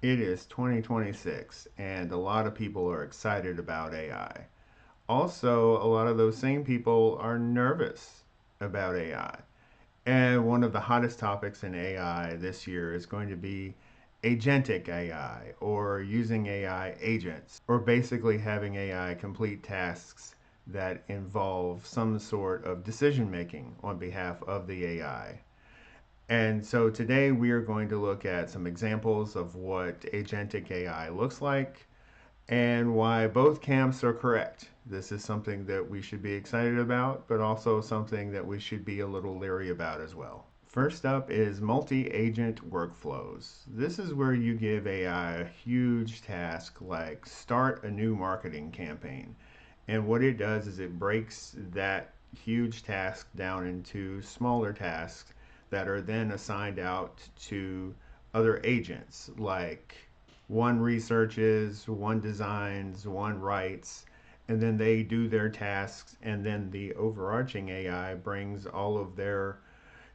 It is 2026, and a lot of people are excited about AI. Also, a lot of those same people are nervous about AI. And one of the hottest topics in AI this year is going to be agentic AI, or using AI agents, or basically having AI complete tasks that involve some sort of decision making on behalf of the AI. And so today we are going to look at some examples of what agentic AI looks like and why both camps are correct. This is something that we should be excited about, but also something that we should be a little leery about as well. First up is multi-agent workflows. This is where you give AI a huge task like start a new marketing campaign. And what it does is it breaks that huge task down into smaller tasks that are then assigned out to other agents, like one researches, one designs, one writes, and then they do their tasks, and then the overarching AI brings all of their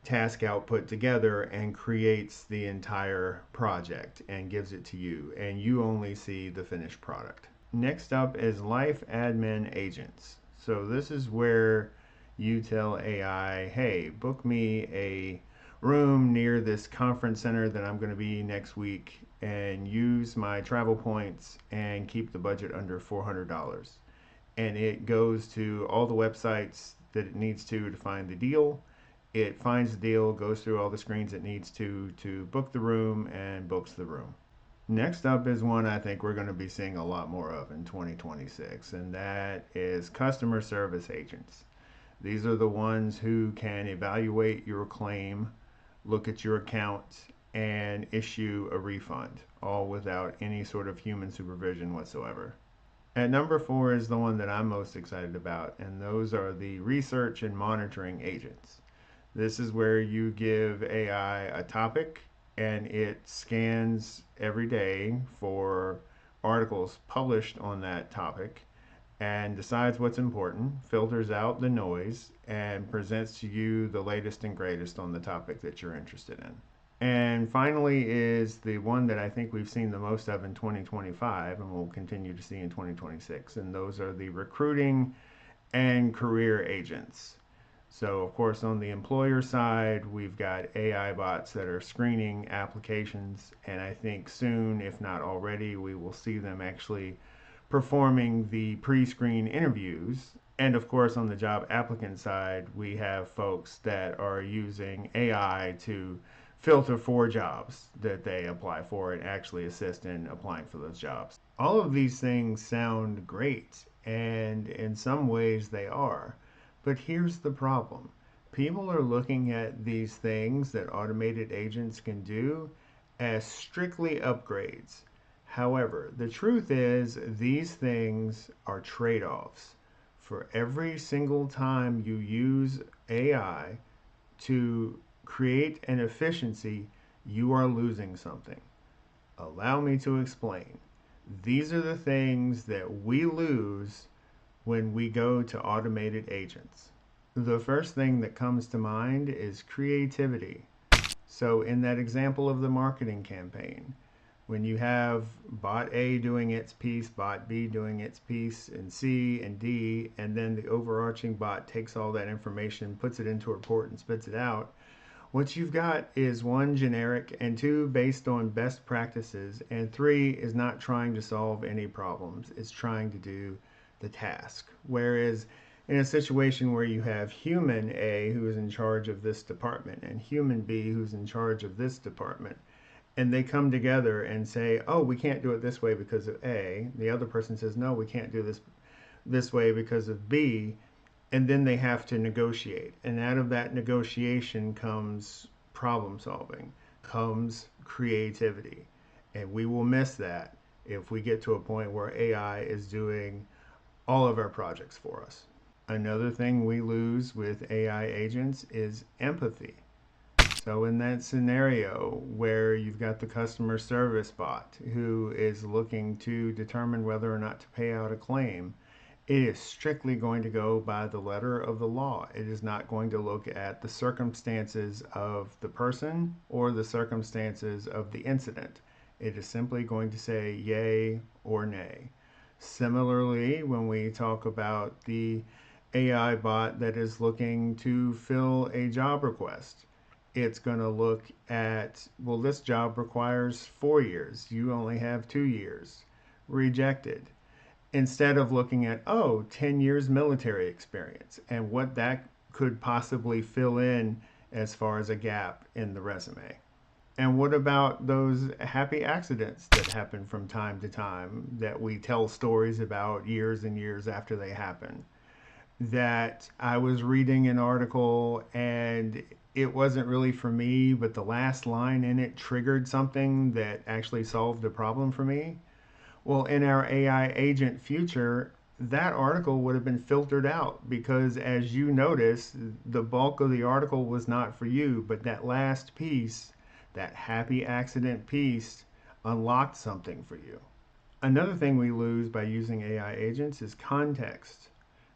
task output together and creates the entire project and gives it to you, and you only see the finished product. Next up is life admin agents. So this is where you tell AI, hey, book me a room near this conference center that I'm going to be next week and use my travel points and keep the budget under $400. And it goes to all the websites that it needs to find the deal. It finds the deal, goes through all the screens it needs to book the room, and books the room. Next up is one I think we're going to be seeing a lot more of in 2026, and that is customer service agents. These are the ones who can evaluate your claim, look at your account, and issue a refund, all without any sort of human supervision whatsoever. At number four is the one that I'm most excited about, and those are the research and monitoring agents. This is where you give AI a topic and it scans every day for articles published on that topic and decides what's important, filters out the noise, and presents to you the latest and greatest on the topic that you're interested in. And finally is the one that I think we've seen the most of in 2025 and we'll continue to see in 2026, and those are the recruiting and career agents. So, of course, on the employer side, we've got AI bots that are screening applications, and I think soon, if not already, we will see them actually performing the pre screen interviews. And of course, on the job applicant side, we have folks that are using AI to filter for jobs that they apply for and actually assist in applying for those jobs. All of these things sound great, and in some ways they are. But here's the problem. People are looking at these things that automated agents can do as strictly upgrades. However, the truth is these things are trade-offs. For every single time you use AI to create an efficiency, you are losing something. Allow me to explain. These are the things that we lose when we go to automated agents. The first thing that comes to mind is creativity. So, in that example of the marketing campaign, when you have bot A doing its piece, bot B doing its piece, and C and D, and then the overarching bot takes all that information, puts it into a report, and spits it out, what you've got is one, generic, and two, based on best practices, and three, is not trying to solve any problems. It's trying to do the task. Whereas in a situation where you have human A who is in charge of this department and human B who's in charge of this department, and they come together and say, oh, we can't do it this way because of A. The other person says, no, we can't do this way because of B. And then they have to negotiate. And out of that negotiation comes problem solving, comes creativity. And we will miss that if we get to a point where AI is doing all of our projects for us. Another thing we lose with AI agents is empathy. So in that scenario where you've got the customer service bot who is looking to determine whether or not to pay out a claim, it is strictly going to go by the letter of the law. It is not going to look at the circumstances of the person or the circumstances of the incident. It is simply going to say yay or nay. Similarly, when we talk about the AI bot that is looking to fill a job request, it's going to look at, well, this job requires 4 years. You only have 2 years. Rejected. Instead of looking at, oh, 10 years military experience and what that could possibly fill in as far as a gap in the resume. And what about those happy accidents that happen from time to time that we tell stories about years and years after they happen? That I was reading an article and it wasn't really for me, but the last line in it triggered something that actually solved a problem for me. Well, in our AI agent future, that article would have been filtered out because, as you notice, the bulk of the article was not for you, but that last piece, that happy accident piece, unlocked something for you. Another thing we lose by using AI agents is context.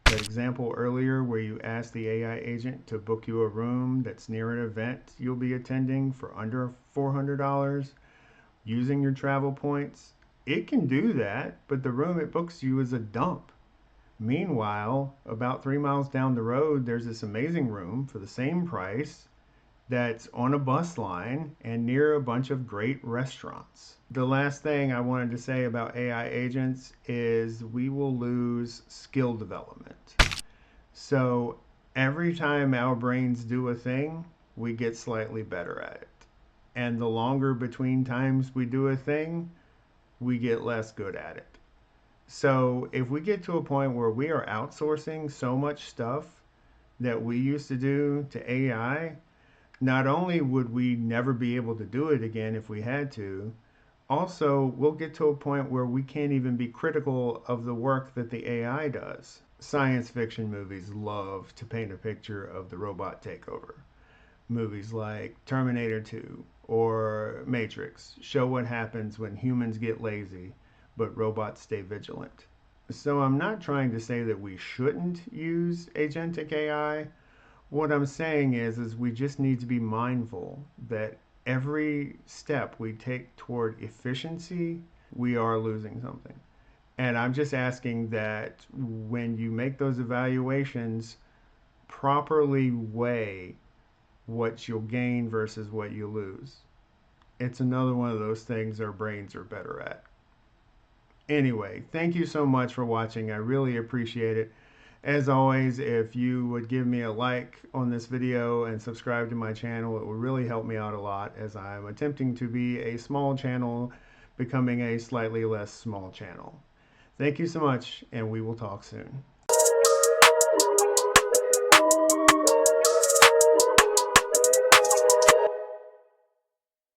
That example earlier where you ask the AI agent to book you a room that's near an event you'll be attending for under $400 using your travel points, it can do that, but the room it books you is a dump. Meanwhile, about 3 miles down the road, there's this amazing room for the same price that's on a bus line and near a bunch of great restaurants. The last thing I wanted to say about AI agents is we will lose skill development. So every time our brains do a thing, we get slightly better at it. And the longer between times we do a thing, we get less good at it. So if we get to a point where we are outsourcing so much stuff that we used to do to AI, not only would we never be able to do it again if we had to, also we'll get to a point where we can't even be critical of the work that the AI does. Science fiction movies love to paint a picture of the robot takeover. Movies like Terminator 2 or Matrix show what happens when humans get lazy, but robots stay vigilant. So I'm not trying to say that we shouldn't use agentic AI. What I'm saying is we just need to be mindful that every step we take toward efficiency, we are losing something. And I'm just asking that when you make those evaluations, properly weigh what you'll gain versus what you lose. It's another one of those things our brains are better at. Anyway, thank you so much for watching. I really appreciate it. As always, if you would give me a like on this video and subscribe to my channel, it would really help me out a lot as I'm attempting to be a small channel becoming a slightly less small channel. Thank you so much, and we will talk soon.